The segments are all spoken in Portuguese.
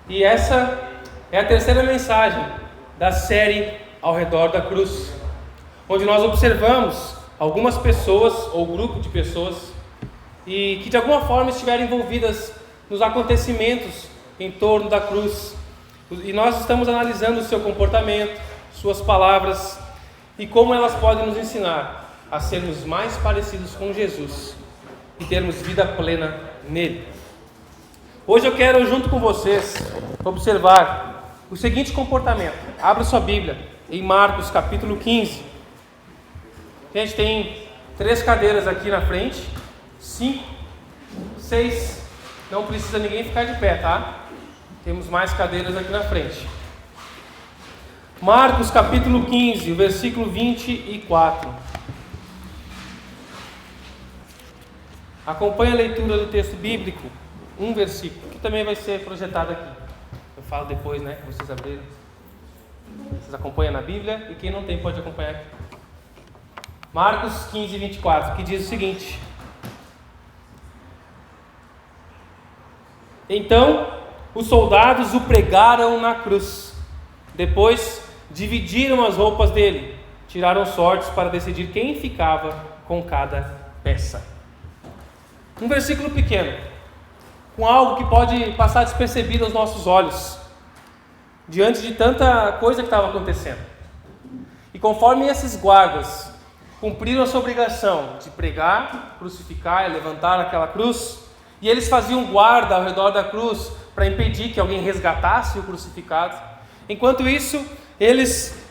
E essa é a terceira mensagem da série Ao Redor da Cruz, onde nós observamos algumas pessoas ou grupo de pessoas e que de alguma forma estiveram envolvidas nos acontecimentos em torno da cruz. E nós estamos analisando o seu comportamento, suas palavras e como elas podem nos ensinar a sermos mais parecidos com Jesus e termos vida plena nele. Hoje eu quero, junto com vocês, observar o seguinte comportamento. Abra sua Bíblia em Marcos capítulo 15. A gente tem 3 cadeiras aqui na frente, 5, 6, não precisa ninguém ficar de pé, tá? Temos mais cadeiras aqui na frente. Marcos capítulo 15, o versículo 24. Acompanhe a leitura do texto bíblico, um versículo, que também vai ser projetado aqui. Eu falo depois, né, que vocês abrirem. Vocês acompanham na Bíblia e quem não tem pode acompanhar aqui. Marcos 15, 24, que diz o seguinte: Então os soldados o pregaram na cruz. Depois dividiram as roupas dele, tiraram sortes para decidir quem ficava com cada peça. Um versículo pequeno, com algo que pode passar despercebido aos nossos olhos, diante de tanta coisa que estava acontecendo. E conforme esses guardas cumpriram a sua obrigação de pregar, crucificar e levantar aquela cruz, e eles faziam guarda ao redor da cruz para impedir que alguém resgatasse o crucificado. Enquanto isso, eles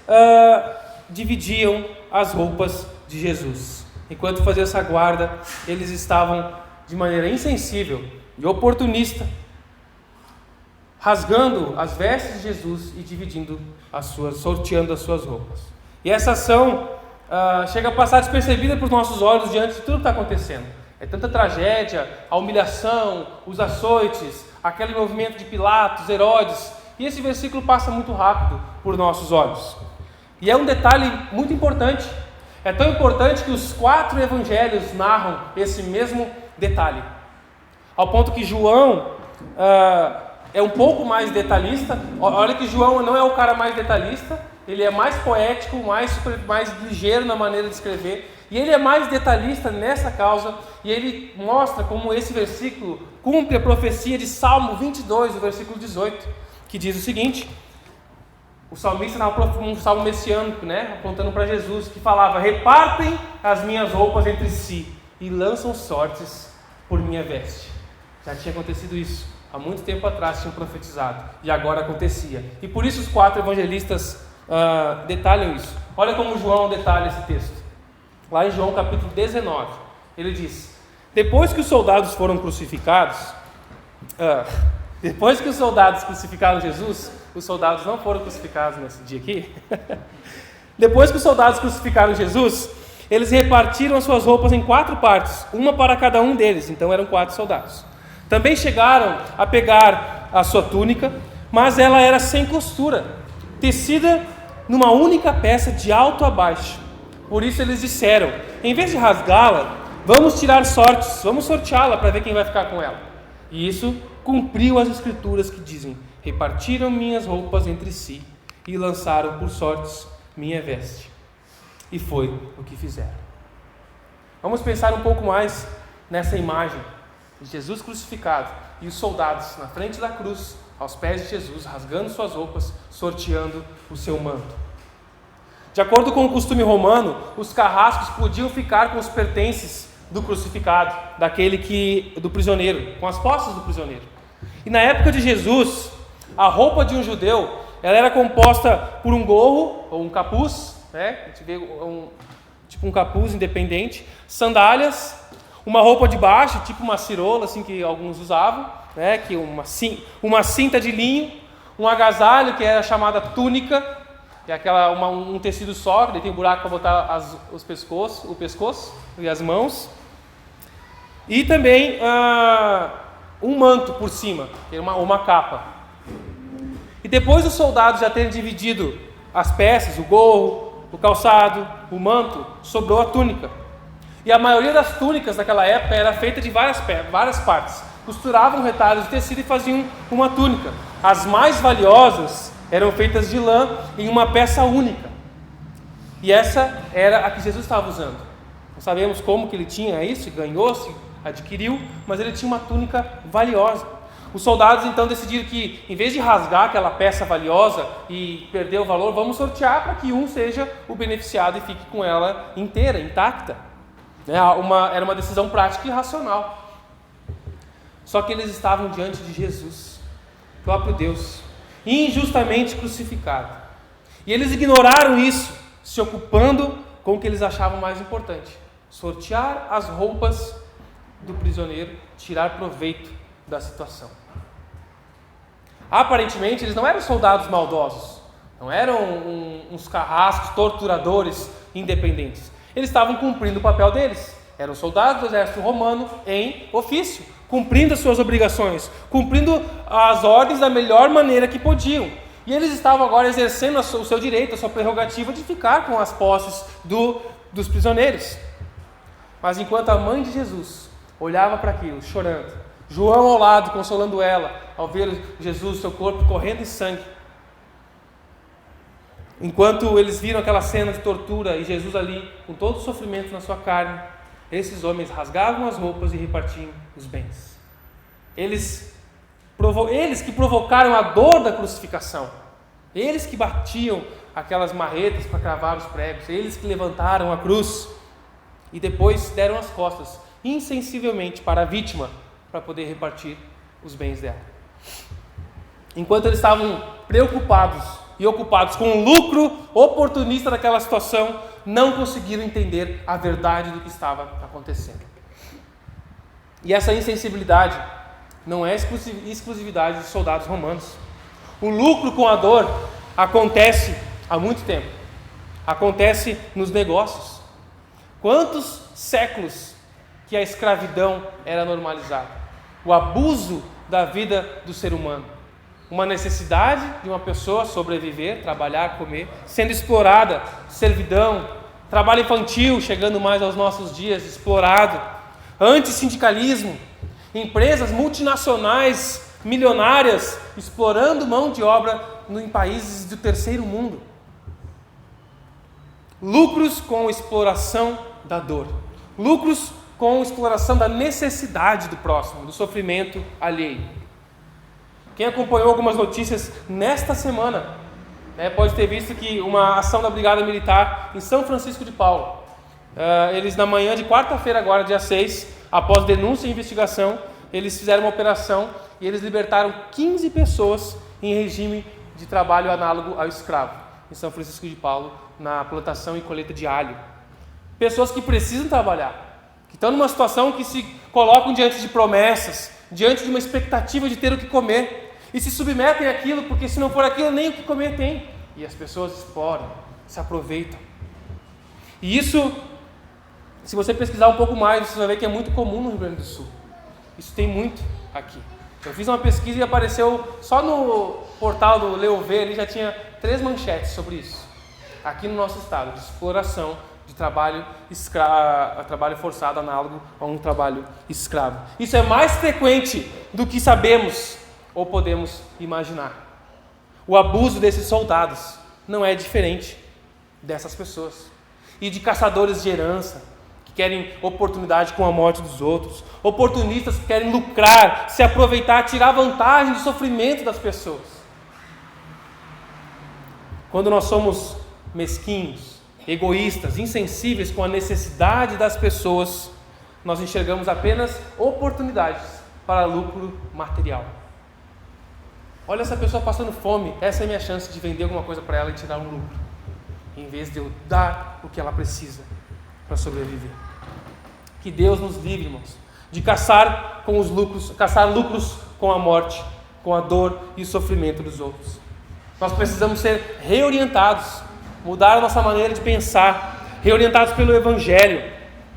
dividiam as roupas de Jesus. Enquanto faziam essa guarda, eles estavam de maneira insensível e oportunista, rasgando as vestes de Jesus e dividindo sorteando as suas roupas. E essa ação chega a passar despercebida para os nossos olhos diante de tudo que está acontecendo. É tanta tragédia, a humilhação, os açoites, aquele movimento de Pilatos, Herodes, e esse versículo passa muito rápido por nossos olhos. E é um detalhe muito importante. É tão importante que os 4 evangelhos narram esse mesmo detalhe, ao ponto que João é um pouco mais detalhista. Olha que João não é o cara mais detalhista, ele é mais poético, mais ligeiro na maneira de escrever, e ele é mais detalhista nessa causa, e ele mostra como esse versículo cumpre a profecia de Salmo 22, o versículo 18, que diz o seguinte: o salmista narra um salmo messiânico, né, apontando para Jesus, que falava: repartem as minhas roupas entre si e lançam sortes por minha veste. Já tinha acontecido isso há muito tempo atrás, tinham profetizado, e agora acontecia. E por isso os 4 evangelistas detalham isso. Olha como João detalha esse texto. Lá em João capítulo 19, ele diz: depois que os soldados foram crucificados, depois que os soldados crucificaram Jesus, os soldados não foram crucificados nesse dia aqui. Depois que os soldados crucificaram Jesus, eles repartiram as suas roupas em 4 partes, uma para cada um deles, então eram 4 soldados. Também chegaram a pegar a sua túnica, mas ela era sem costura, tecida numa única peça de alto a baixo. Por isso eles disseram: em vez de rasgá-la, vamos tirar sortes, vamos sorteá-la para ver quem vai ficar com ela. E isso cumpriu as escrituras que dizem: repartiram minhas roupas entre si e lançaram por sortes minha veste. E foi o que fizeram. Vamos pensar um pouco mais nessa imagem de Jesus crucificado e os soldados na frente da cruz, aos pés de Jesus, rasgando suas roupas, sorteando o seu manto. De acordo com o costume romano, os carrascos podiam ficar com os pertences do crucificado, do prisioneiro, com as posses do prisioneiro. E na época de Jesus, a roupa de um judeu, ela era composta por um gorro ou um capuz, né? A gente vê tipo um capuz independente, sandálias, uma roupa de baixo, tipo uma cirola, assim, que alguns usavam, né? Que uma cinta de linho, um agasalho, que era chamada túnica, que é um tecido só, que tem um buraco para botar o pescoço e as mãos, e também um manto por cima, que é uma capa. E depois os soldados já terem dividido as peças, o gorro, o calçado, o manto, sobrou a túnica. E a maioria das túnicas daquela época era feita de várias partes. Costuravam retalhos de tecido e faziam uma túnica. As mais valiosas eram feitas de lã em uma peça única. E essa era a que Jesus estava usando. Não sabemos como que ele tinha isso, ganhou, se adquiriu, mas ele tinha uma túnica valiosa. Os soldados então decidiram que, em vez de rasgar aquela peça valiosa e perder o valor, vamos sortear para que um seja o beneficiado e fique com ela inteira, intacta. Era uma decisão prática e racional. Só que eles estavam diante de Jesus, próprio Deus, injustamente crucificado. E eles ignoraram isso, se ocupando com o que eles achavam mais importante: sortear as roupas do prisioneiro, tirar proveito da situação. Aparentemente, eles não eram soldados maldosos, não eram uns carrascos, torturadores independentes. Eles estavam cumprindo o papel deles. Eram soldados do exército romano em ofício, cumprindo as suas obrigações, cumprindo as ordens da melhor maneira que podiam. E eles estavam agora exercendo o seu direito, a sua prerrogativa de ficar com as posses dos prisioneiros. Mas enquanto a mãe de Jesus olhava para aquilo, chorando, João ao lado, consolando ela, ao ver Jesus, seu corpo correndo em sangue, enquanto eles viram aquela cena de tortura e Jesus ali, com todo o sofrimento na sua carne, esses homens rasgavam as roupas e repartiam os bens. Eles que provocaram a dor da crucificação, eles que batiam aquelas marretas para cravar os pregos, eles que levantaram a cruz e depois deram as costas insensivelmente para a vítima, para poder repartir os bens dela. Enquanto eles estavam preocupados e ocupados com o lucro oportunista daquela situação, não conseguiram entender a verdade do que estava acontecendo. E essa insensibilidade não é exclusividade dos soldados romanos. O lucro com a dor acontece há muito tempo. Acontece nos negócios. Quantos séculos que a escravidão era normalizada? O abuso da vida do ser humano. Uma necessidade de uma pessoa sobreviver, trabalhar, comer, sendo explorada, servidão, trabalho infantil, chegando mais aos nossos dias, explorado, antissindicalismo, empresas multinacionais, milionárias, explorando mão de obra em países do terceiro mundo. Lucros com exploração da dor. Lucros com exploração da necessidade do próximo, do sofrimento alheio. Quem acompanhou algumas notícias nesta semana, pode ter visto que uma ação da Brigada Militar em São Francisco de Paula, eles na manhã de quarta-feira agora, dia 6, após denúncia e investigação, eles fizeram uma operação e eles libertaram 15 pessoas em regime de trabalho análogo ao escravo, em São Francisco de Paula, na plantação e colheita de alho. Pessoas que precisam trabalhar, que estão numa situação que se colocam diante de promessas, diante de uma expectativa de ter o que comer, e se submetem àquilo, porque se não for aquilo, nem o que comer tem. E as pessoas exploram, se aproveitam. E isso, se você pesquisar um pouco mais, você vai ver que é muito comum no Rio Grande do Sul. Isso tem muito aqui. Eu fiz uma pesquisa e apareceu, só no portal do Leovê, ele já tinha 3 manchetes sobre isso. Aqui no nosso estado, de exploração, de trabalho forçado, análogo a um trabalho escravo. Isso é mais frequente do que sabemos ou podemos imaginar. O abuso desses soldados não é diferente dessas pessoas. E de caçadores de herança, que querem oportunidade com a morte dos outros. Oportunistas que querem lucrar, se aproveitar, tirar vantagem do sofrimento das pessoas. Quando nós somos mesquinhos, egoístas, insensíveis com a necessidade das pessoas, nós enxergamos apenas oportunidades para lucro material. Olha essa pessoa passando fome, essa é a minha chance de vender alguma coisa para ela e tirar um lucro, em vez de eu dar o que ela precisa para sobreviver. Que Deus nos livre, irmãos, de caçar lucros com a morte, com a dor e o sofrimento dos outros. Nós precisamos ser reorientados, mudar a nossa maneira de pensar, reorientados pelo Evangelho,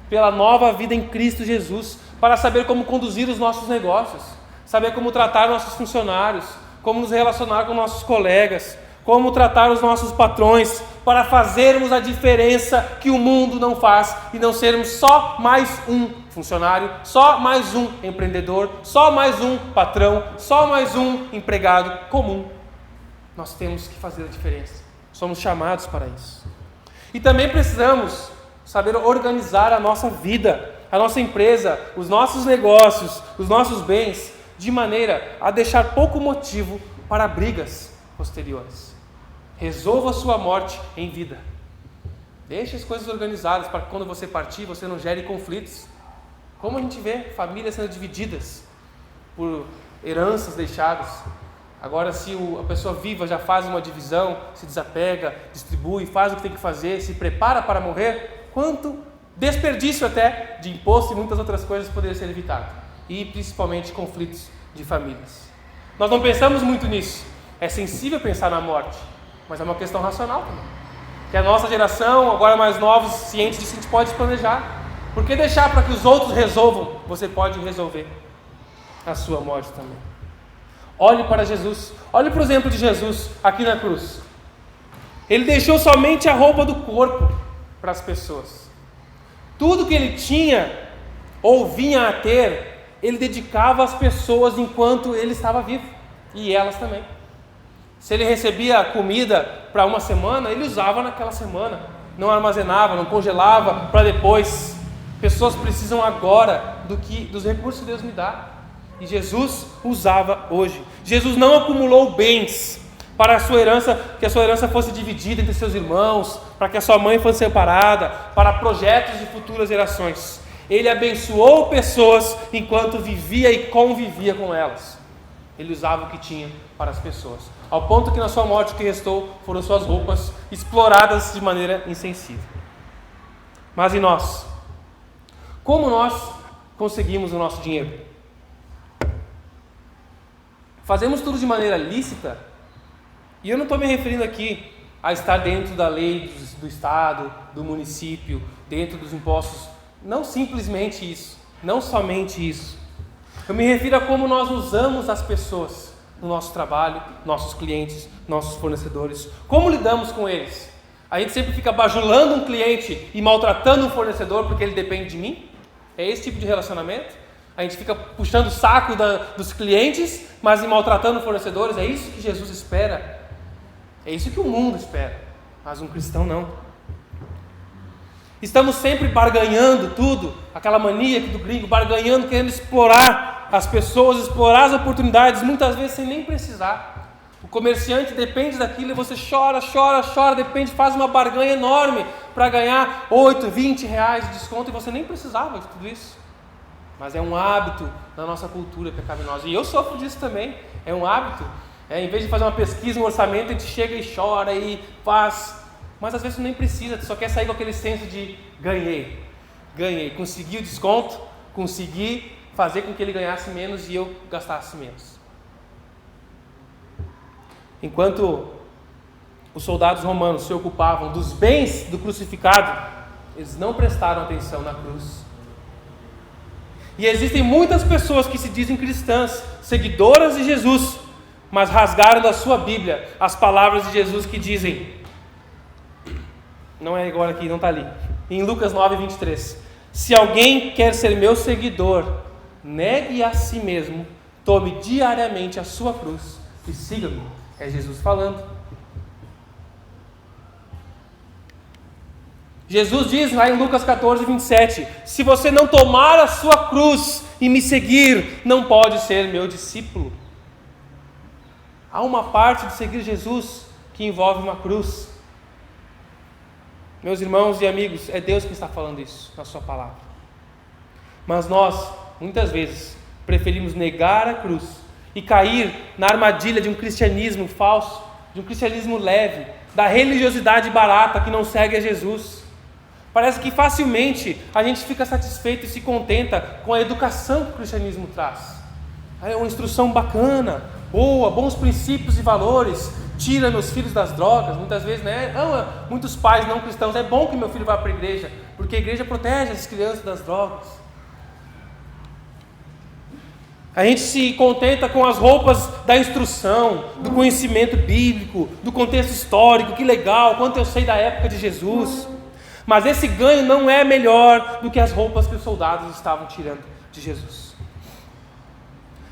pela nova vida em Cristo Jesus, para saber como conduzir os nossos negócios, saber como tratar nossos funcionários, como nos relacionar com nossos colegas, como tratar os nossos patrões, para fazermos a diferença que o mundo não faz e não sermos só mais um funcionário, só mais um empreendedor, só mais um patrão, só mais um empregado comum. Nós temos que fazer a diferença. Somos chamados para isso. E também precisamos saber organizar a nossa vida, a nossa empresa, os nossos negócios, os nossos bens, de maneira a deixar pouco motivo para brigas posteriores. Resolva a sua morte em vida. Deixe as coisas organizadas para que quando você partir, você não gere conflitos. Como a gente vê famílias sendo divididas por heranças deixadas. Agora, se a pessoa viva já faz uma divisão, se desapega, distribui, faz o que tem que fazer, se prepara para morrer, quanto desperdício até de imposto e muitas outras coisas poderia ser evitado. E principalmente conflitos de famílias. Nós não pensamos muito nisso. É sensível pensar na morte, mas é uma questão racional também. Que a nossa geração, agora mais novos, cientes disso, a gente pode planejar. Por que deixar para que os outros resolvam? Você pode resolver a sua morte também. Olhe para Jesus. Olhe para o exemplo de Jesus aqui na cruz. Ele deixou somente a roupa do corpo para as pessoas. Tudo que ele tinha ou vinha a ter, ele dedicava às pessoas enquanto ele estava vivo. E elas também. Se ele recebia comida para uma semana, ele usava naquela semana. Não armazenava, não congelava para depois. Pessoas precisam agora dos recursos que Deus me dá. E Jesus usava hoje. Jesus não acumulou bens para a sua herança, que a sua herança fosse dividida entre seus irmãos, para que a sua mãe fosse separada, para projetos de futuras gerações. Ele abençoou pessoas enquanto vivia e convivia com elas. Ele usava o que tinha para as pessoas. Ao ponto que na sua morte o que restou foram suas roupas exploradas de maneira insensível. Mas e nós? Como nós conseguimos o nosso dinheiro? Fazemos tudo de maneira lícita? E eu não estou me referindo aqui a estar dentro da lei do Estado, do município, dentro dos impostos. Não simplesmente isso, não somente isso. Eu me refiro a como nós usamos as pessoas no nosso trabalho, nossos clientes, nossos fornecedores. Como lidamos com eles? A gente sempre fica bajulando um cliente e maltratando um fornecedor porque ele depende de mim? É esse tipo de relacionamento? A gente fica puxando o saco dos clientes, mas maltratando fornecedores? É isso que Jesus espera? É isso que o mundo espera, mas um cristão não. Estamos sempre barganhando tudo, aquela mania do gringo, barganhando, querendo explorar as pessoas, explorar as oportunidades, muitas vezes sem nem precisar. O comerciante depende daquilo e você chora, depende, faz uma barganha enorme para ganhar 8, 20 reais de desconto e você nem precisava de tudo isso. Mas é um hábito da nossa cultura pecaminosa. E eu sofro disso também, é um hábito. Em vez de fazer uma pesquisa, um orçamento, a gente chega e chora e faz. Mas às vezes você nem precisa, você só quer sair com aquele senso de ganhei, consegui o desconto, consegui fazer com que ele ganhasse menos e eu gastasse menos. Enquanto os soldados romanos se ocupavam dos bens do crucificado, eles não prestaram atenção na cruz. E existem muitas pessoas que se dizem cristãs, seguidoras de Jesus, mas rasgaram da sua Bíblia as palavras de Jesus que dizem, não é agora aqui, não está ali, em Lucas 9, 23, se alguém quer ser meu seguidor, negue a si mesmo, tome diariamente a sua cruz e siga-me. É Jesus falando. Jesus diz lá em Lucas 14, 27, se você não tomar a sua cruz e me seguir, não pode ser meu discípulo. Há uma parte de seguir Jesus que envolve uma cruz. Meus irmãos e amigos, é Deus que está falando isso na sua palavra. Mas nós, muitas vezes, preferimos negar a cruz e cair na armadilha de um cristianismo falso, de um cristianismo leve, da religiosidade barata que não segue a Jesus. Parece que facilmente a gente fica satisfeito e se contenta com a educação que o cristianismo traz. É uma instrução bacana, boa, bons princípios e valores, tira meus filhos das drogas. Muitas vezes, muitos pais não cristãos, é bom que meu filho vá para a igreja, porque a igreja protege as crianças das drogas. A gente se contenta com as roupas da instrução, do conhecimento bíblico, do contexto histórico, que legal, quanto eu sei da época de Jesus. Mas esse ganho não é melhor do que as roupas que os soldados estavam tirando de Jesus.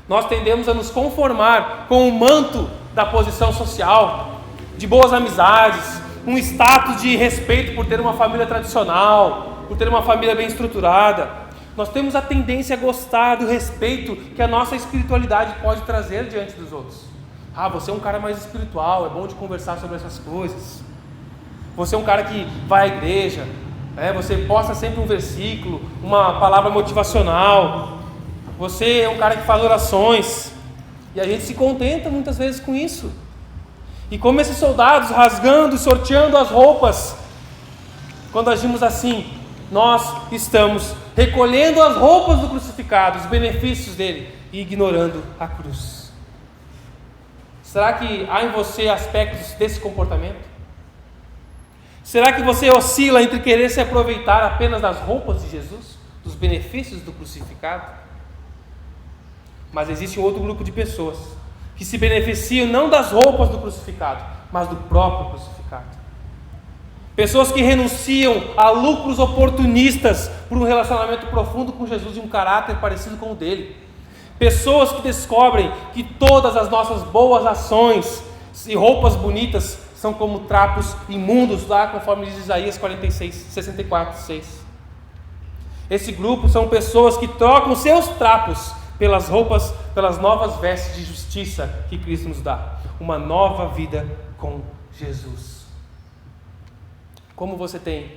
Nós tendemos a nos conformar com o manto da posição social, de boas amizades, um status de respeito por ter uma família tradicional, por ter uma família bem estruturada. Nós temos a tendência a gostar do respeito que a nossa espiritualidade pode trazer diante dos outros. Você é um cara mais espiritual, é bom de conversar sobre essas coisas. Você é um cara que vai à igreja, você posta sempre um versículo, uma palavra motivacional. Você é um cara que faz orações. E a gente se contenta muitas vezes com isso. E como esses soldados, rasgando e sorteando as roupas, quando agimos assim, nós estamos recolhendo as roupas do crucificado, os benefícios dele, e ignorando a cruz. Será que há em você aspectos desse comportamento? Será que você oscila entre querer se aproveitar apenas das roupas de Jesus, dos benefícios do crucificado? Mas existe um outro grupo de pessoas que se beneficiam não das roupas do crucificado, mas do próprio crucificado. Pessoas que renunciam a lucros oportunistas por um relacionamento profundo com Jesus e um caráter parecido com o dele. Pessoas que descobrem que todas as nossas boas ações e roupas bonitas são como trapos imundos, lá conforme diz Isaías 64:6. Esse grupo são pessoas que trocam seus trapos pelas roupas, pelas novas vestes de justiça que Cristo nos dá. Uma nova vida com Jesus. Como você tem?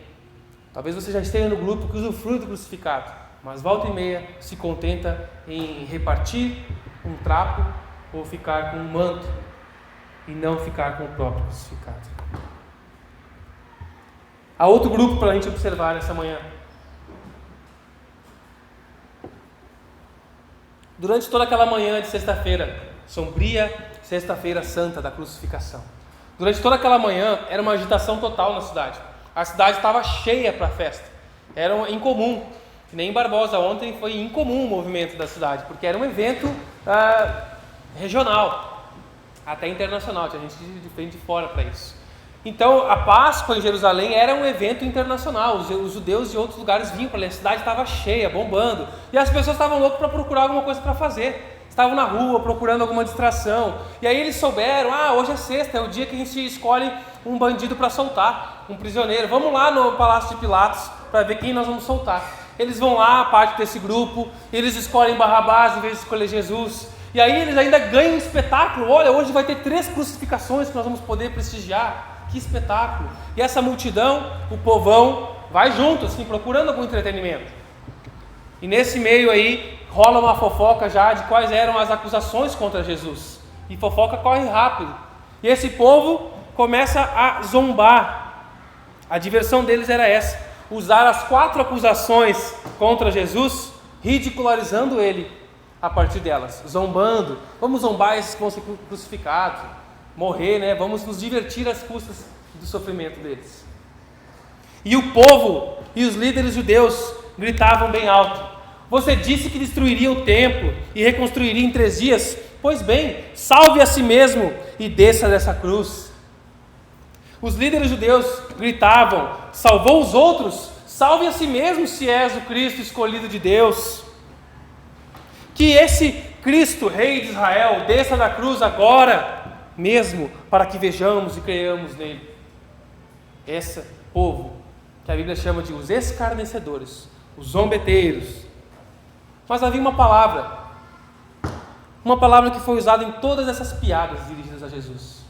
Talvez você já esteja no grupo que usufrui do crucificado, mas volta e meia se contenta em repartir um trapo ou ficar com um manto e não ficar com o próprio crucificado. Há outro grupo para a gente observar essa manhã. Durante toda aquela manhã de sexta-feira, sombria, sexta-feira santa da crucificação, durante toda aquela manhã era uma agitação total na cidade. A cidade estava cheia para a festa. Era incomum. Que nem em Barbosa ontem foi incomum o movimento da cidade, porque era um evento regional, até internacional. Tinha gente de fora para isso. Então a Páscoa em Jerusalém era um evento internacional. Os judeus de outros lugares vinham para ali. A cidade estava cheia, bombando. E as pessoas estavam loucas para procurar alguma coisa para fazer. Estavam na rua procurando alguma distração. E aí eles souberam, hoje é sexta, é o dia que a gente escolhe um bandido para soltar, um prisioneiro. Vamos lá no Palácio de Pilatos para ver quem nós vamos soltar. Eles vão lá, parte desse grupo, eles escolhem Barrabás em vez de escolher Jesus. E aí eles ainda ganham um espetáculo. Olha, hoje vai ter 3 crucificações que nós vamos poder prestigiar. Que espetáculo! E essa multidão, o povão, vai junto, assim, procurando algum entretenimento. E nesse meio aí, rola uma fofoca já de quais eram as acusações contra Jesus. E fofoca corre rápido. E esse povo começa a zombar. A diversão deles era essa: usar as 4 acusações contra Jesus, ridicularizando ele a partir delas, zombando. Vamos zombar esses que vão ser crucificados, morrer, Vamos nos divertir às custas do sofrimento deles. E o povo e os líderes judeus gritavam bem alto: você disse que destruiria o templo e reconstruiria em 3 dias? Pois bem, salve a si mesmo e desça dessa cruz. Os líderes judeus gritavam: salvou os outros? Salve a si mesmo se és o Cristo escolhido de Deus. Que esse Cristo, Rei de Israel, desça da cruz agora mesmo, para que vejamos e creiamos nele. Esse povo que a Bíblia chama de os escarnecedores, os zombeteiros. Mas havia uma palavra que foi usada em todas essas piadas dirigidas a Jesus.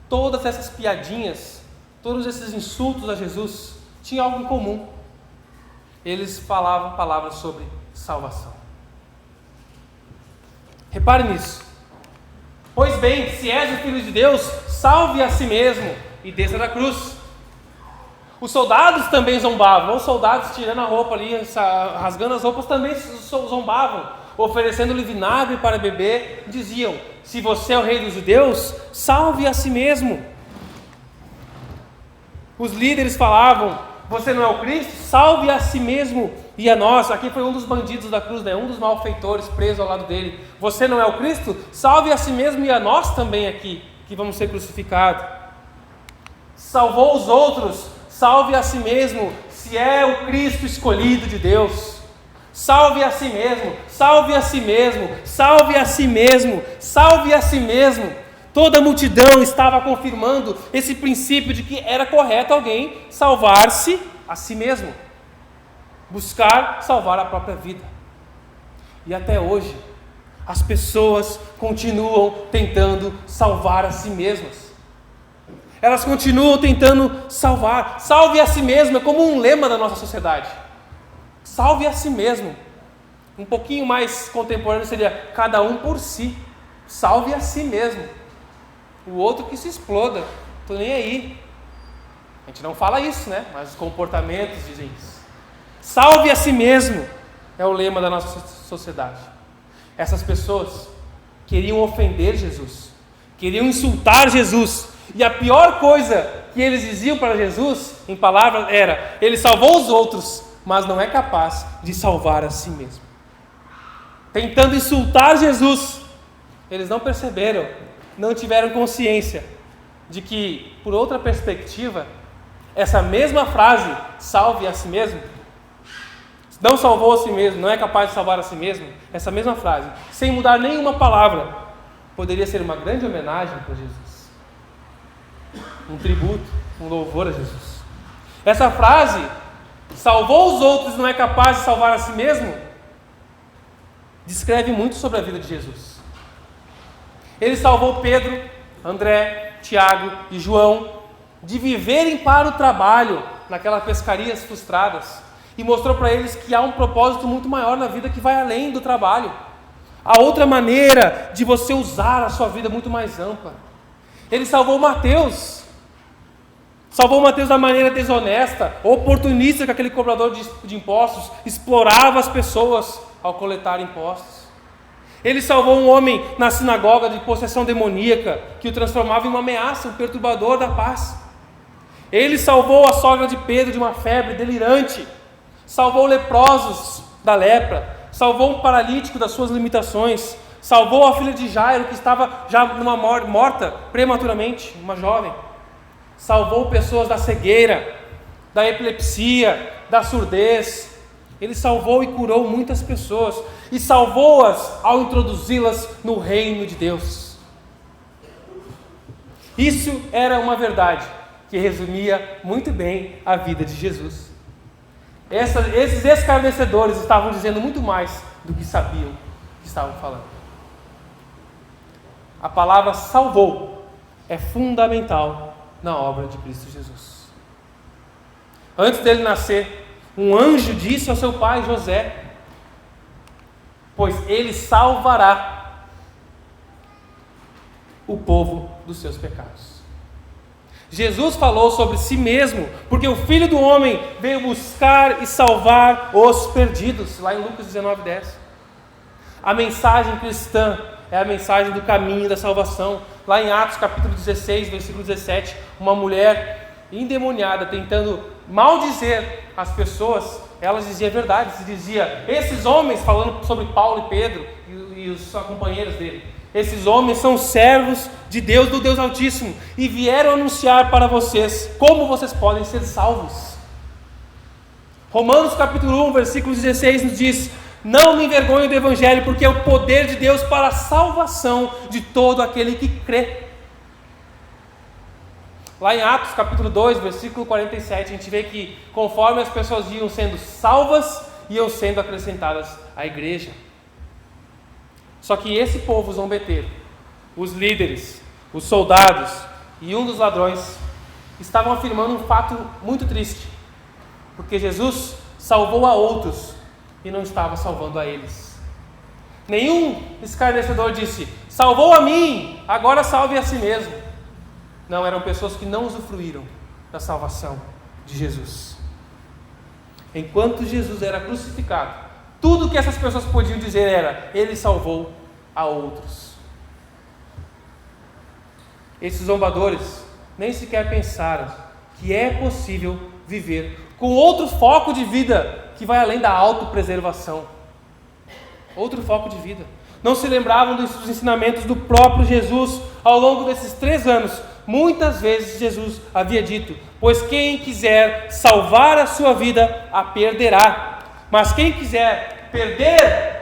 Todas essas piadinhas, todos esses insultos a Jesus, tinham algo em comum. Eles falavam palavras sobre salvação. Repare nisso. Pois bem, se és o Filho de Deus, salve a si mesmo e desça da cruz. Os soldados também zombavam. Os soldados tirando a roupa ali, rasgando as roupas, também zombavam, oferecendo-lhe vinagre para beber. Diziam: se você é o Rei dos judeus, salve a si mesmo. Os líderes falavam: você não é o Cristo? Salve a si mesmo e a nós. Aqui foi um dos bandidos da cruz, um dos malfeitores preso ao lado dele. Você não é o Cristo? Salve a si mesmo e a nós também aqui, que vamos ser crucificados. Salvou os outros, salve a si mesmo, se é o Cristo escolhido de Deus. Salve a si mesmo, salve a si mesmo, salve a si mesmo, salve a si mesmo. Toda a multidão estava confirmando esse princípio de que era correto alguém salvar-se a si mesmo, buscar salvar a própria vida. E até hoje, as pessoas continuam tentando salvar a si mesmas. Elas continuam tentando salvar. Salve a si mesmo é como um lema da nossa sociedade. Salve a si mesmo. Um pouquinho mais contemporâneo seria cada um por si. Salve a si mesmo. O outro que se exploda. Estou nem aí. A gente não fala isso, né? Mas os comportamentos dizem isso. Salve a si mesmo é o lema da nossa sociedade. Essas pessoas queriam ofender Jesus, queriam insultar Jesus, e a pior coisa que eles diziam para Jesus, em palavras, era: ele salvou os outros, mas não é capaz de salvar a si mesmo. Tentando insultar Jesus, eles não perceberam, não tiveram consciência de que, por outra perspectiva, essa mesma frase, salve a si mesmo, não salvou a si mesmo, não é capaz de salvar a si mesmo, essa mesma frase, sem mudar nenhuma palavra, poderia ser uma grande homenagem para Jesus, um tributo, um louvor a Jesus. Essa frase, salvou os outros e não é capaz de salvar a si mesmo, descreve muito sobre a vida de Jesus. Ele salvou Pedro, André, Tiago e João de viverem para o trabalho naquelas pescarias frustradas, e mostrou para eles que há um propósito muito maior na vida que vai além do trabalho. Há outra maneira de você usar a sua vida muito mais ampla. Ele salvou Mateus. Salvou Mateus da maneira desonesta, oportunista, que aquele cobrador de impostos explorava as pessoas ao coletar impostos. Ele salvou um homem na sinagoga de possessão demoníaca, que o transformava em uma ameaça, um perturbador da paz. Ele salvou a sogra de Pedro de uma febre delirante. Salvou leprosos da lepra, salvou um paralítico das suas limitações, salvou a filha de Jairo, que estava já morta prematuramente, uma jovem. Salvou pessoas da cegueira, da epilepsia, da surdez. Ele salvou e curou muitas pessoas, e salvou-as ao introduzi-las no reino de Deus. Isso era uma verdade que resumia muito bem a vida de Jesus. Esses escarnecedores estavam dizendo muito mais do que sabiam que estavam falando. A palavra salvou é fundamental na obra de Cristo Jesus. Antes dele nascer, um anjo disse ao seu pai José: pois ele salvará o povo dos seus pecados. Jesus falou sobre si mesmo, porque o Filho do Homem veio buscar e salvar os perdidos, lá em Lucas 19:10. A mensagem cristã é a mensagem do caminho da salvação. Lá em Atos capítulo 16, versículo 17, uma mulher endemoniada tentando maldizer as pessoas, ela dizia a verdade, se dizia: esses homens, falando sobre Paulo e Pedro e os companheiros dele, esses homens são servos de Deus, do Deus Altíssimo, e vieram anunciar para vocês como vocês podem ser salvos. Romanos capítulo 1, versículo 16 nos diz: não me envergonho do Evangelho, porque é o poder de Deus para a salvação de todo aquele que crê. Lá em Atos capítulo 2, versículo 47, a gente vê que conforme as pessoas iam sendo salvas, iam sendo acrescentadas à igreja. Só que esse povo zombeteiro, os líderes, os soldados e um dos ladrões, estavam afirmando um fato muito triste, porque Jesus salvou a outros e não estava salvando a eles. Nenhum escarnecedor disse: salvou a mim, agora salve a si mesmo. Não, eram pessoas que não usufruíram da salvação de Jesus. Enquanto Jesus era crucificado, tudo que essas pessoas podiam dizer era: ele salvou a outros. Esses zombadores nem sequer pensaram que é possível viver com outro foco de vida que vai além da autopreservação. Outro foco de vida. Não se lembravam dos ensinamentos do próprio Jesus ao longo desses 3 anos, muitas vezes Jesus havia dito: pois quem quiser salvar a sua vida, a perderá. Mas quem perder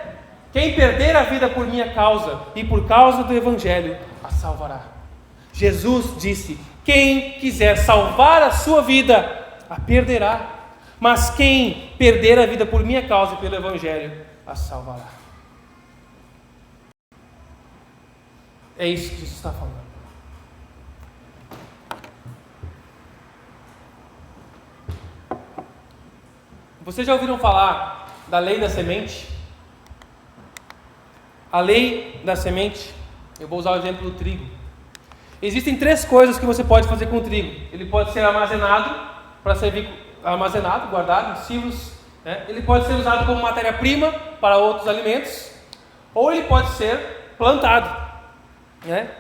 a vida por minha causa e por causa do Evangelho, a salvará. Jesus disse: quem quiser salvar a sua vida, a perderá. Mas quem perder a vida por minha causa e pelo Evangelho, a salvará. É isso que Jesus está falando. Vocês já ouviram falar da lei da semente? A lei da semente, eu vou usar o exemplo do trigo. Existem 3 coisas que você pode fazer com o trigo. Ele pode ser armazenado, para servir armazenado, guardado em silos, né? Ele pode ser usado como matéria-prima para outros alimentos, ou ele pode ser plantado, né?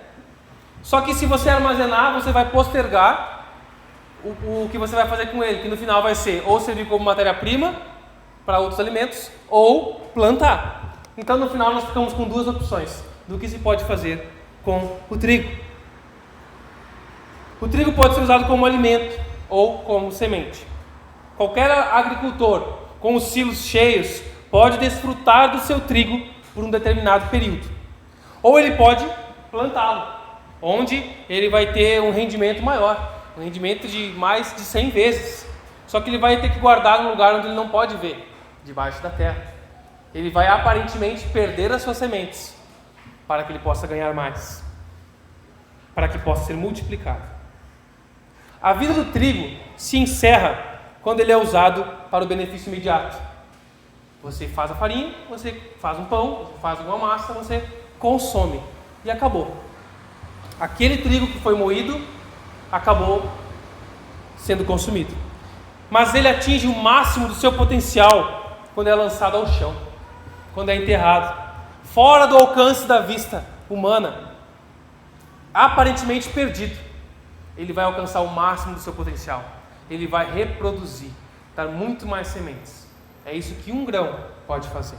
Só que se você armazenar, você vai postergar o que você vai fazer com ele, que no final vai ser ou servir como matéria-prima para outros alimentos, ou plantar. Então no final nós ficamos com 2 opções do que se pode fazer com o trigo. O trigo pode ser usado como alimento ou como semente. Qualquer agricultor com os silos cheios pode desfrutar do seu trigo por um determinado período. Ou ele pode plantá-lo, onde ele vai ter um rendimento maior, um rendimento de mais de 100 vezes. Só que ele vai ter que guardar num lugar onde ele não pode ver, debaixo da terra. Ele vai aparentemente perder as suas sementes, para que ele possa ganhar mais, para que possa ser multiplicado. A vida do trigo se encerra quando ele é usado para o benefício imediato. Você faz a farinha, você faz um pão, você faz uma massa, você consome e acabou. Aquele trigo que foi moído acabou sendo consumido. Mas ele atinge o máximo do seu potencial quando é lançado ao chão, quando é enterrado, fora do alcance da vista humana, aparentemente perdido. Ele vai alcançar o máximo do seu potencial. Ele vai reproduzir, dar muito mais sementes. É isso que um grão pode fazer.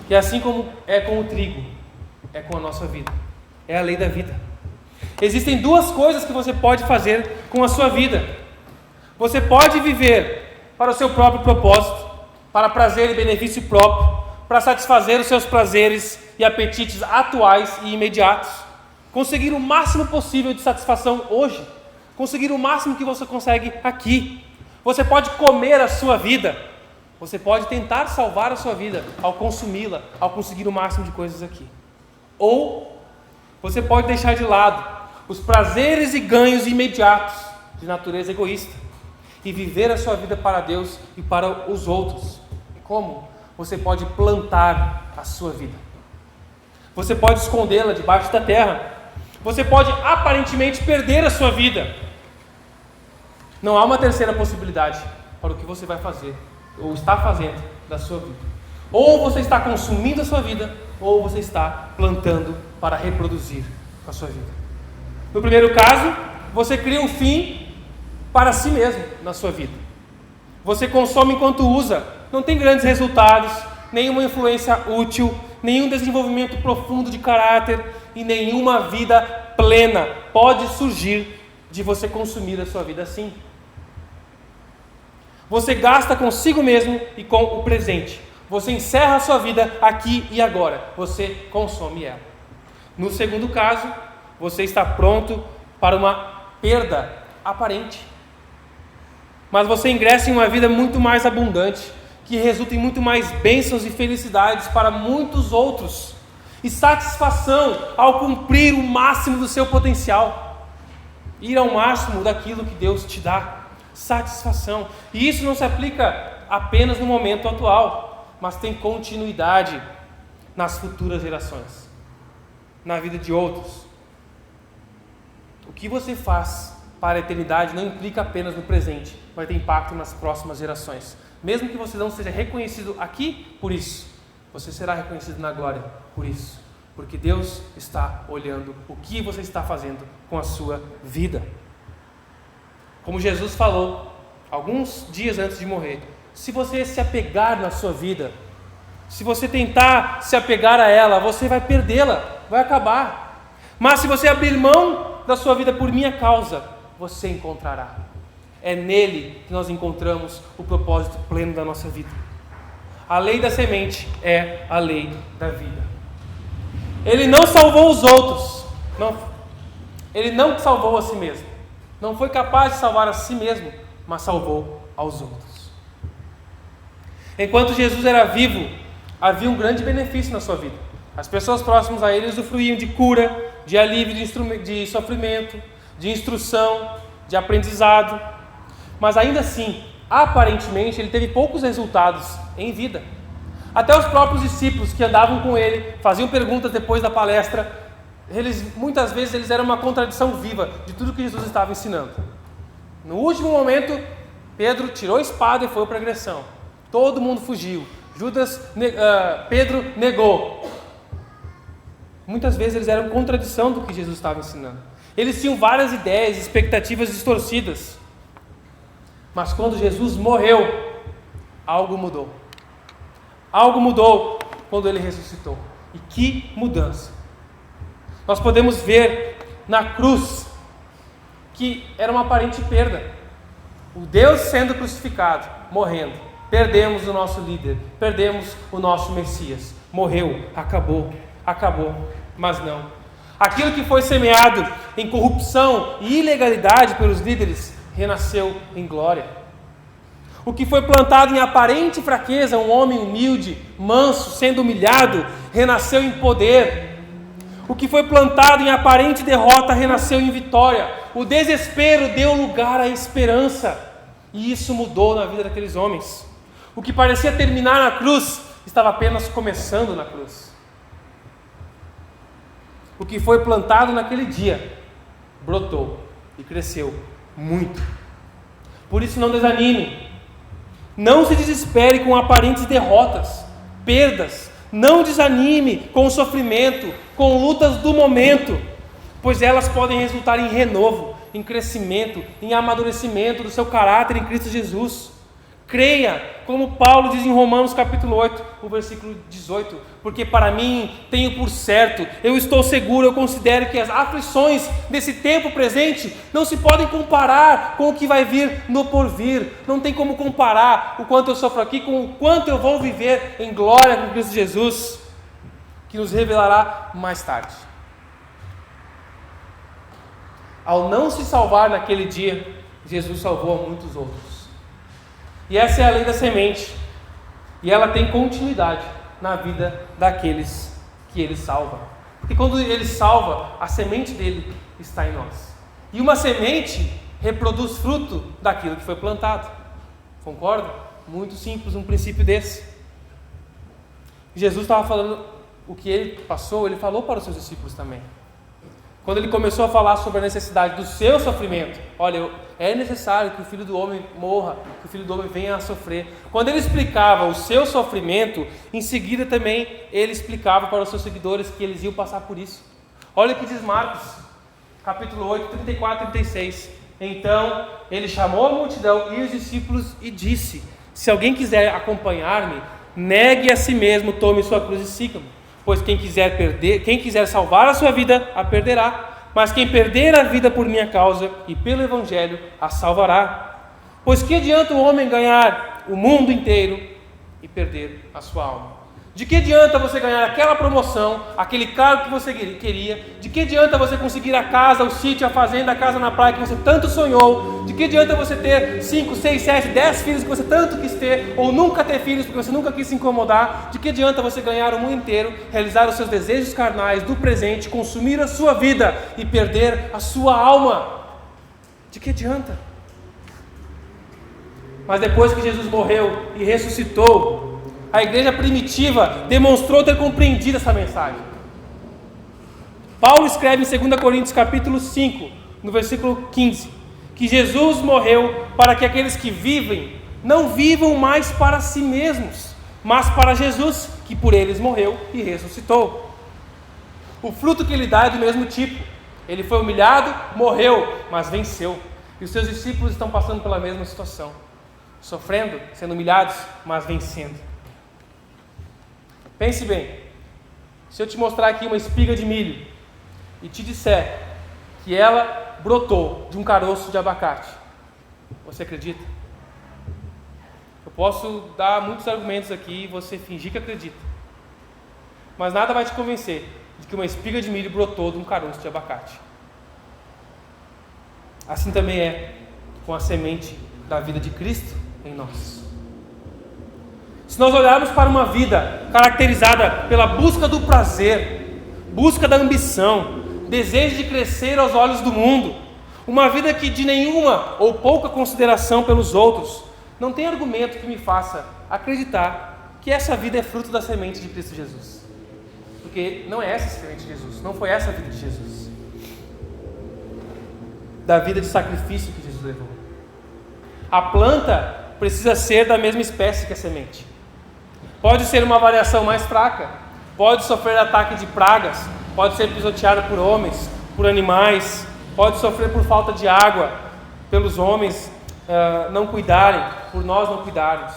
E assim como é com o trigo, é com a nossa vida. É a lei da vida. Existem 2 coisas que você pode fazer com a sua vida. Você pode viver para o seu próprio propósito, para prazer e benefício próprio, para satisfazer os seus prazeres e apetites atuais e imediatos. Conseguir o máximo possível de satisfação hoje. Conseguir o máximo que você consegue aqui. Você pode comer a sua vida. Você pode tentar salvar a sua vida ao consumi-la, ao conseguir o máximo de coisas aqui. Ou você pode deixar de lado os prazeres e ganhos imediatos de natureza egoísta e viver a sua vida para Deus e para os outros. Como? Você pode plantar a sua vida. Você pode escondê-la debaixo da terra. Você pode aparentemente perder a sua vida. Não há uma terceira possibilidade para o que você vai fazer ou está fazendo da sua vida. Ou você está consumindo a sua vida, ou você está plantando para reproduzir a sua vida. No primeiro caso, você cria um fim para si mesmo na sua vida. Você consome enquanto usa, não tem grandes resultados, nenhuma influência útil, nenhum desenvolvimento profundo de caráter e nenhuma vida plena pode surgir de você consumir a sua vida assim. Você gasta consigo mesmo e com o presente. Você encerra a sua vida aqui e agora. Você consome ela. No segundo caso, você está pronto para uma perda aparente. Mas você ingressa em uma vida muito mais abundante, que resulta em muito mais bênçãos e felicidades para muitos outros. E satisfação ao cumprir o máximo do seu potencial. Ir ao máximo daquilo que Deus te dá. Satisfação. E isso não se aplica apenas no momento atual, mas tem continuidade nas futuras gerações, na vida de outros. O que você faz para a eternidade não implica apenas no presente, vai ter impacto nas próximas gerações. Mesmo que você não seja reconhecido aqui por isso, você será reconhecido na glória por isso, porque Deus está olhando o que você está fazendo com a sua vida. Como Jesus falou alguns dias antes de morrer, se você se apegar na sua vida, se você tentar se apegar a ela, você vai perdê-la, vai acabar. Mas se você abrir mão da sua vida por minha causa, você encontrará. É nele que nós encontramos o propósito pleno da nossa vida. A lei da semente é a lei da vida. Ele não salvou os outros. Ele não salvou a si mesmo. Não foi capaz de salvar a si mesmo, mas salvou aos outros. Enquanto Jesus era vivo, havia um grande benefício na sua vida. As pessoas próximas a ele usufruíam de cura, de alívio de sofrimento, de instrução, de aprendizado. Mas ainda assim, aparentemente, ele teve poucos resultados em vida. Até os próprios discípulos que andavam com ele, faziam perguntas depois da palestra, muitas vezes eles eram uma contradição viva de tudo que Jesus estava ensinando. No último momento, Pedro tirou a espada e foi para a agressão. Todo mundo fugiu. Pedro negou. Muitas vezes eles eram contradição do que Jesus estava ensinando. Eles tinham várias ideias, expectativas distorcidas. Mas quando Jesus morreu, algo mudou. Algo mudou quando ele ressuscitou. E que mudança! Nós podemos ver na cruz que era uma aparente perda. O Deus sendo crucificado, morrendo. Perdemos o nosso líder, perdemos o nosso Messias. Morreu, acabou. Mas não. Aquilo que foi semeado em corrupção e ilegalidade pelos líderes, renasceu em glória. O que foi plantado em aparente fraqueza, um homem humilde, manso, sendo humilhado, renasceu em poder. O que foi plantado em aparente derrota, renasceu em vitória. O desespero deu lugar à esperança. E isso mudou na vida daqueles homens. O que parecia terminar na cruz, estava apenas começando na cruz. O que foi plantado naquele dia, brotou e cresceu muito. Por isso não desanime. Não se desespere com aparentes derrotas, perdas. Não desanime com o sofrimento, com lutas do momento, pois elas podem resultar em renovo, em crescimento, em amadurecimento do seu caráter em Cristo Jesus. Creia, como Paulo diz em Romanos capítulo 8, o versículo 18, porque para mim tenho por certo, eu estou seguro, eu considero que as aflições desse tempo presente não se podem comparar com o que vai vir no porvir. Não tem como comparar o quanto eu sofro aqui com o quanto eu vou viver em glória com Cristo Jesus, que nos revelará mais tarde. Ao não se salvar naquele dia, Jesus salvou a muitos outros. E essa é a lei da semente. E ela tem continuidade na vida daqueles que ele salva. Porque quando ele salva, a semente dele está em nós. E uma semente reproduz fruto daquilo que foi plantado. Concorda? Muito simples um princípio desse. Jesus estava falando o que ele passou, ele falou para os seus discípulos também. Quando ele começou a falar sobre a necessidade do seu sofrimento, olha, é necessário que o Filho do Homem morra, que o Filho do Homem venha a sofrer. Quando ele explicava o seu sofrimento, em seguida também ele explicava para os seus seguidores que eles iam passar por isso. Olha o que diz Marcos, capítulo 8, 34 e 36. Então ele chamou a multidão e os discípulos e disse: se alguém quiser acompanhar-me, negue a si mesmo, tome sua cruz e siga-me. Pois quem quiser salvar a sua vida, a perderá. Mas quem perder a vida por minha causa e pelo Evangelho, a salvará. Pois que adianta o homem ganhar o mundo inteiro e perder a sua alma? De que adianta você ganhar aquela promoção, aquele cargo que você queria? De que adianta você conseguir a casa, o sítio, a fazenda, a casa na praia que você tanto sonhou? De que adianta você ter 5, 6, 7, 10 filhos que você tanto quis ter? Ou nunca ter filhos porque você nunca quis se incomodar? De que adianta você ganhar o mundo inteiro, realizar os seus desejos carnais do presente, consumir a sua vida e perder a sua alma? De que adianta? Mas depois que Jesus morreu e ressuscitou, a igreja primitiva demonstrou ter compreendido essa mensagem. Paulo escreve em 2 Coríntios capítulo 5, no versículo 15, que Jesus morreu para que aqueles que vivem não vivam mais para si mesmos, mas para Jesus, que por eles morreu e ressuscitou. O fruto que ele dá é do mesmo tipo. Ele foi humilhado, morreu, mas venceu. E os seus discípulos estão passando pela mesma situação, sofrendo, sendo humilhados, mas vencendo. Pense bem, se eu te mostrar aqui uma espiga de milho e te disser que ela brotou de um caroço de abacate. Você acredita? Eu posso dar muitos argumentos aqui e você fingir que acredita. Mas nada vai te convencer de que uma espiga de milho brotou de um caroço de abacate. Assim também é com a semente da vida de Cristo em nós. Se nós olharmos para uma vida caracterizada pela busca do prazer, busca da ambição, desejo de crescer aos olhos do mundo, uma vida que de nenhuma ou pouca consideração pelos outros, não tem argumento que me faça acreditar que essa vida é fruto da semente de Cristo Jesus. Porque não é essa a semente de Jesus, não foi essa a vida de Jesus. Da vida de sacrifício que Jesus levou. A planta precisa ser da mesma espécie que a semente. Pode ser uma variação mais fraca, pode sofrer ataque de pragas, pode ser pisoteada por homens, por animais, pode sofrer por falta de água, pelos homens não cuidarem, por nós não cuidarmos.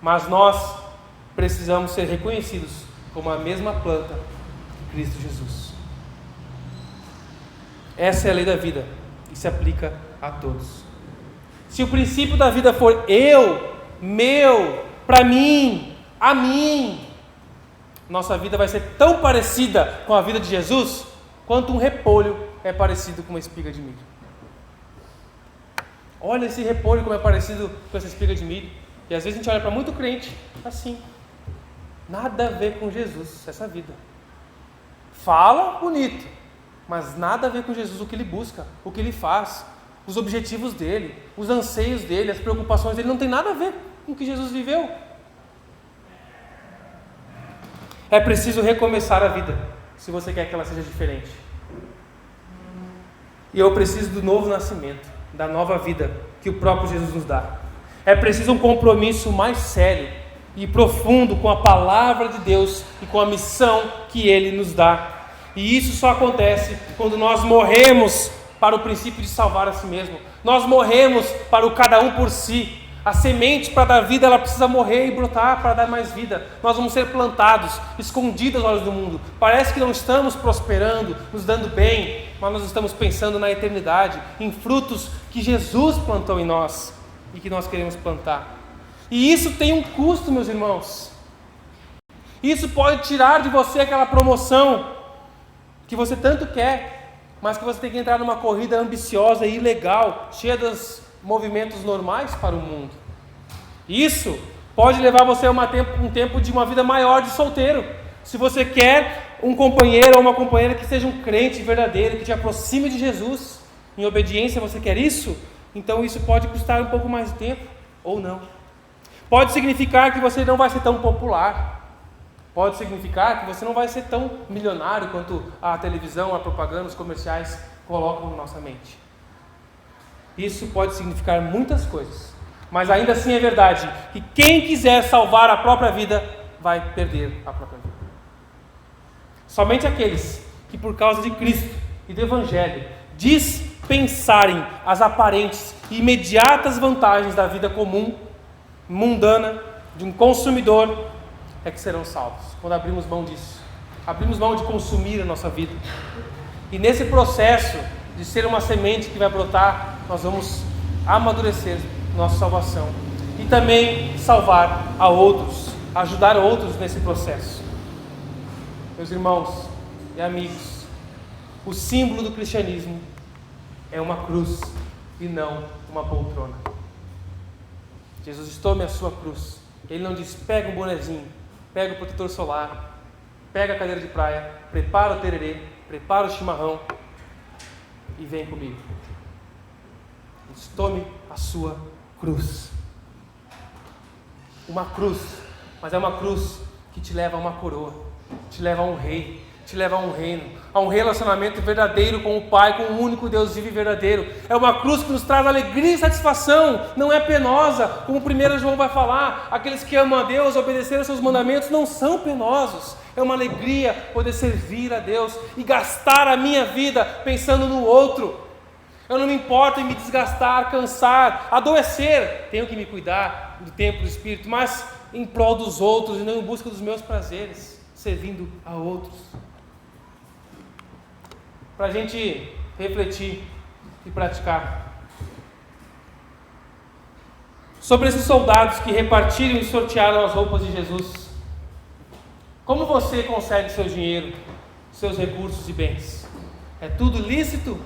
Mas nós precisamos ser reconhecidos como a mesma planta de Cristo Jesus. Essa é a lei da vida e se aplica a todos. Se o princípio da vida for eu, meu, para mim, a mim, nossa vida vai ser tão parecida com a vida de Jesus quanto um repolho é parecido com uma espiga de milho. Olha esse repolho como é parecido com essa espiga de milho. E às vezes a gente olha para muito crente assim. Nada a ver com Jesus, essa vida. Fala bonito, mas nada a ver com Jesus, o que ele busca, o que ele faz, os objetivos dele, os anseios dele, as preocupações dele, não tem nada a ver com o que Jesus viveu. É preciso recomeçar a vida, se você quer que ela seja diferente. E eu preciso do novo nascimento, da nova vida que o próprio Jesus nos dá. É preciso um compromisso mais sério e profundo com a palavra de Deus e com a missão que Ele nos dá. E isso só acontece quando nós morremos para o princípio de salvar a si mesmo. Nós morremos para o cada um por si. A semente para dar vida, ela precisa morrer e brotar para dar mais vida. Nós vamos ser plantados, escondidos aos olhos do mundo. Parece que não estamos prosperando, nos dando bem, mas nós estamos pensando na eternidade, em frutos que Jesus plantou em nós e que nós queremos plantar. E isso tem um custo, meus irmãos. Isso pode tirar de você aquela promoção que você tanto quer, mas que você tem que entrar numa corrida ambiciosa e ilegal, cheia dos movimentos normais para o mundo. Isso pode levar você a um tempo de uma vida maior de solteiro. Se você quer um companheiro ou uma companheira que seja um crente verdadeiro, que te aproxime de Jesus, em obediência, você quer isso? Então isso pode custar um pouco mais de tempo, ou não. Pode significar que você não vai ser tão popular. Pode significar que você não vai ser tão milionário quanto a televisão, a propaganda, os comerciais colocam na nossa mente. Isso pode significar muitas coisas, mas ainda assim é verdade que quem quiser salvar a própria vida vai perder a própria vida. Somente aqueles que por causa de Cristo e do Evangelho dispensarem as aparentes e imediatas vantagens da vida comum, mundana, de um consumidor, é que serão salvos. Quando abrimos mão disso, abrimos mão de consumir a nossa vida. E nesse processo de ser uma semente que vai brotar, nós vamos amadurecer nossa salvação e também salvar a outros, ajudar outros nesse processo. Meus irmãos e amigos, o símbolo do cristianismo é uma cruz e não uma poltrona. Jesus diz: tome a sua cruz. Ele não diz: pega um bonezinho, pega o protetor solar, pega a cadeira de praia, prepara o tererê, prepara o chimarrão e vem comigo. Ele diz: tome a sua cruz. Uma cruz, mas é uma cruz que te leva a uma coroa, te leva a um rei, te leva a um reino, a um relacionamento verdadeiro com o Pai, com o único Deus vivo e verdadeiro. É uma cruz que nos traz alegria e satisfação, não é penosa, como o 1 João vai falar. Aqueles que amam a Deus, obedecer aos seus mandamentos, não são penosos. É uma alegria poder servir a Deus e gastar a minha vida pensando no outro. Eu não me importo em me desgastar, cansar, adoecer. Tenho que me cuidar do tempo do Espírito, mas em prol dos outros e não em busca dos meus prazeres, servindo a outros. Para a gente refletir e praticar. Sobre esses soldados que repartiram e sortearam as roupas de Jesus. Como você consegue seu dinheiro, seus recursos e bens? É tudo lícito?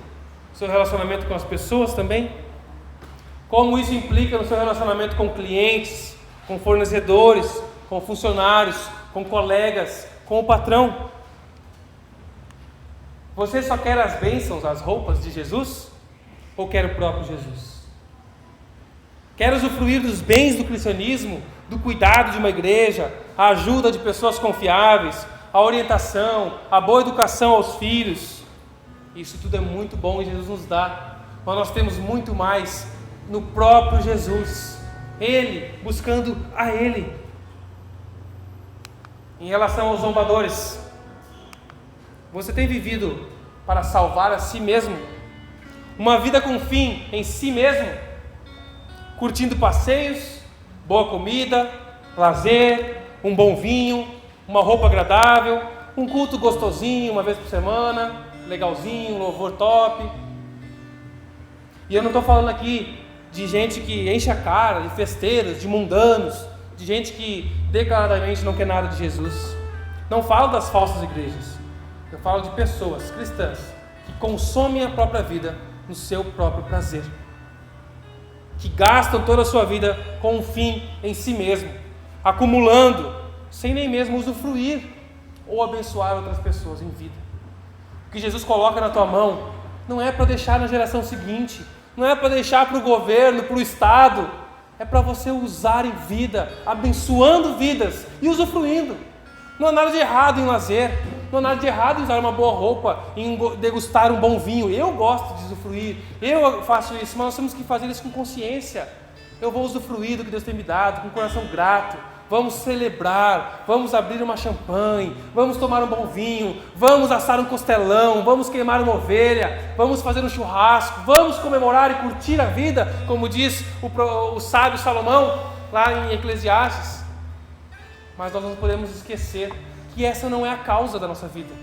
Seu relacionamento com as pessoas também? Como isso implica no seu relacionamento com clientes, com fornecedores, com funcionários, com colegas, com o patrão? Você só quer as bênçãos, as roupas de Jesus? Ou quer o próprio Jesus? Quer usufruir dos bens do cristianismo, do cuidado de uma igreja, a ajuda de pessoas confiáveis, a orientação, a boa educação aos filhos? Isso tudo é muito bom e Jesus nos dá. Mas nós temos muito mais no próprio Jesus. Ele, buscando a Ele. Em relação aos zombadores, você tem vivido para salvar a si mesmo? Uma vida com fim em si mesmo? Curtindo passeios, boa comida, lazer, um bom vinho, uma roupa agradável, um culto gostosinho uma vez por semana, legalzinho, um louvor top. E eu não estou falando aqui de gente que enche a cara, de festeiros, de mundanos, de gente que declaradamente não quer nada de Jesus. Não falo das falsas igrejas. Eu falo de pessoas cristãs que consomem a própria vida no seu próprio prazer, que gastam toda a sua vida com um fim em si mesmo, acumulando, sem nem mesmo usufruir ou abençoar outras pessoas em vida. O que Jesus coloca na tua mão não é para deixar na geração seguinte, não é para deixar para o governo, para o Estado, é para você usar em vida, abençoando vidas e usufruindo. Não há nada de errado em lazer, não há nada de errado em usar uma boa roupa, em degustar um bom vinho. Eu gosto de usufruir, eu faço isso, mas nós temos que fazer isso com consciência. Eu vou usufruir do que Deus tem me dado, com um coração grato. Vamos celebrar, vamos abrir uma champanhe, vamos tomar um bom vinho, vamos assar um costelão, vamos queimar uma ovelha, vamos fazer um churrasco, vamos comemorar e curtir a vida, como diz o sábio Salomão, lá em Eclesiastes. Mas nós não podemos esquecer que essa não é a causa da nossa vida.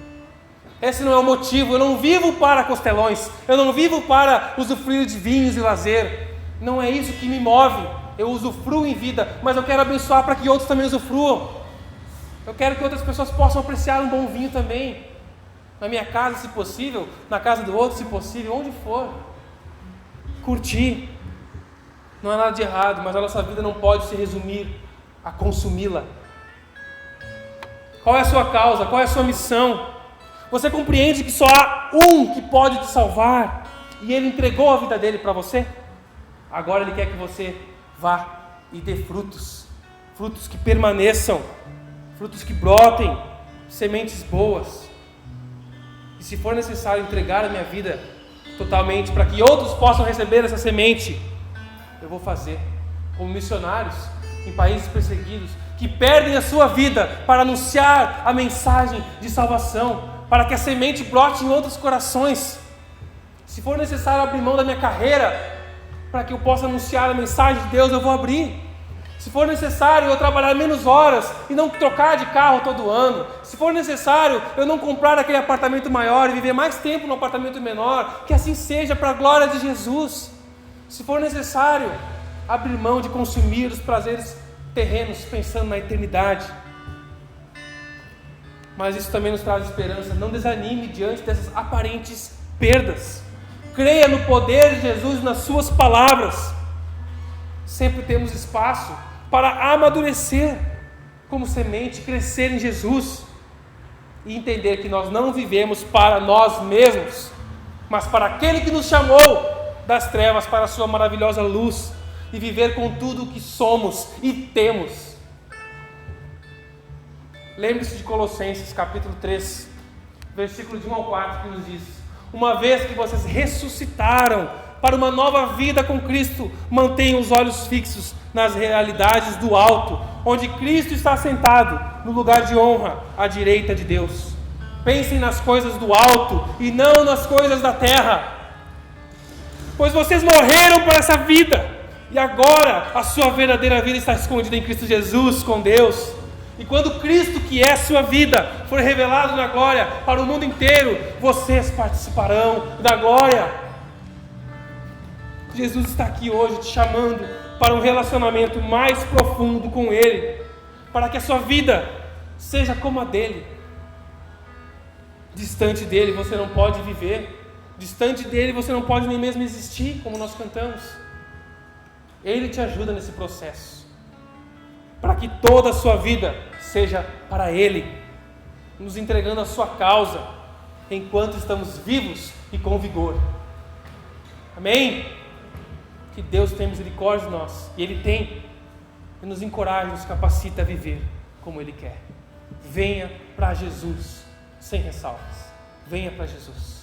Esse não é o motivo. Eu não vivo para costelões, eu não vivo para usufruir de vinhos e lazer. Não é isso que me move. Eu usufruo em vida, mas eu quero abençoar para que outros também usufruam. Eu quero que outras pessoas possam apreciar um bom vinho também. Na minha casa, se possível, na casa do outro, se possível, onde for. Curtir. Não há nada de errado, mas a nossa vida não pode se resumir a consumi-la. Qual é a sua causa? Qual é a sua missão? Você compreende que só há um que pode te salvar e Ele entregou a vida dele para você? Agora Ele quer que você vá e dê frutos, frutos que permaneçam, frutos que brotem, sementes boas. E se for necessário entregar a minha vida totalmente para que outros possam receber essa semente, eu vou fazer. Como missionários em países perseguidos, que perdem a sua vida para anunciar a mensagem de salvação, para que a semente brote em outros corações. Se for necessário abrir mão da minha carreira para que eu possa anunciar a mensagem de Deus, eu vou abrir. Se for necessário eu trabalhar menos horas e não trocar de carro todo ano, se for necessário eu não comprar aquele apartamento maior e viver mais tempo no apartamento menor, que assim seja para a glória de Jesus. Se for necessário abrir mão de consumir os prazeres terrenos, pensando na eternidade. Mas isso também nos traz esperança. Não desanime diante dessas aparentes perdas. Creia no poder de Jesus, nas suas palavras. Sempre temos espaço para amadurecer como semente, crescer em Jesus e entender que nós não vivemos para nós mesmos, mas para aquele que nos chamou das trevas para a sua maravilhosa luz, e viver com tudo o que somos e temos. Lembre-se de Colossenses capítulo 3, versículo de 1 ao 4, que nos diz: uma vez que vocês ressuscitaram para uma nova vida com Cristo, mantenham os olhos fixos nas realidades do alto, onde Cristo está sentado no lugar de honra à direita de Deus. Pensem nas coisas do alto e não nas coisas da terra, pois vocês morreram para essa vida, e agora a sua verdadeira vida está escondida em Cristo Jesus com Deus. E quando Cristo, que é a sua vida, for revelado na glória para o mundo inteiro, vocês participarão da glória. Jesus está aqui hoje te chamando para um relacionamento mais profundo com Ele, para que a sua vida seja como a dele. Distante dele você não pode viver, distante dele você não pode nem mesmo existir, como nós cantamos. Ele te ajuda nesse processo, para que toda a sua vida seja para Ele, nos entregando a sua causa, enquanto estamos vivos e com vigor. Amém? Que Deus tenha misericórdia de nós, e Ele tem, e nos encoraja, nos capacita a viver como Ele quer. Venha para Jesus, sem ressalvas. Venha para Jesus.